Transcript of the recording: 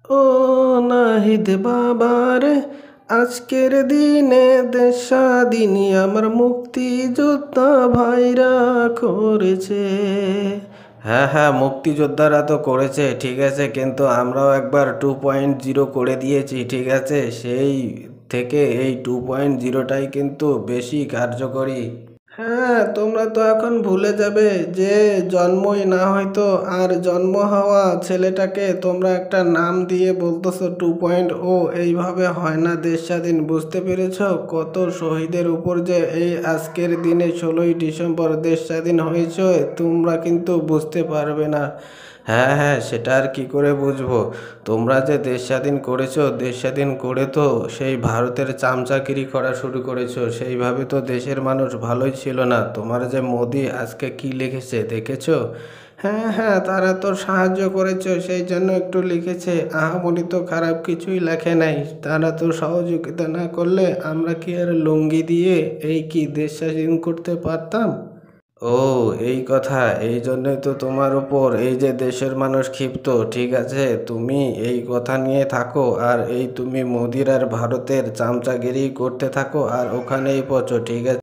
ও নাহিদ বাবারে, আজকের দিনে দেশ স্বাধীনী আমার মুক্তিযোদ্ধা ভাইরা করেছে। হ্যাঁ হ্যাঁ, মুক্তিযোদ্ধারা তো করেছে ঠিক আছে, কিন্তু আমরাও একবার 2.0 করে দিয়েছি ঠিক আছে। সেই থেকে এই 2.0টাই কিন্তু বেশি কার্যকরী। হ্যাঁ, তোমরা তো এখন ভুলে যাবে যে জন্মই না হয়তো, আর জন্ম হওয়া ছেলেটাকে তোমরা একটা নাম দিয়ে বলতেছো 2.0। এইভাবে হয় না দেশ স্বাধীন, বুঝতে পেরেছ? কত শহীদের উপর যে এই আজকের দিনে 16ই ডিসেম্বর দেশ স্বাধীন হয়েছে, তোমরা কিন্তু বুঝতে পারবে না। হ্যাঁ হ্যাঁ, সেটা আর কি করে বুঝবো। তোমরা যে দেশ স্বাধীন করেছো, দেশ স্বাধীন করে তো সেই ভারতের চামচাগিরি করা শুরু করেছো, সেইভাবে তো দেশের মানুষ ভালোই ছিল না। তোমার যে মোদি আজকে কি লিখেছে দেখেছো? হ্যাঁ হ্যাঁ, তারা তো সাহায্য করেছে সেই জন্য একটু লিখেছে, আহামরি তো খারাপ কিছুই লেখে নাই। তারা তো সহযোগিতা না করলে আমরা কি আর লুঙ্গি দিয়ে এই কি দেশ স্বাধীন করতে পারতাম? ও, এই কথা। এই জন্যই তো তোমার উপর এই যে দেশের মানুষ ক্ষিপ্ত ঠিক আছে। তুমি এই কথা নিয়ে থাকো, আর এই তুমি মোদির আর ভারতের চামচাগিরি করতে থাকো, আর ওখানেই পচো ঠিক আছে।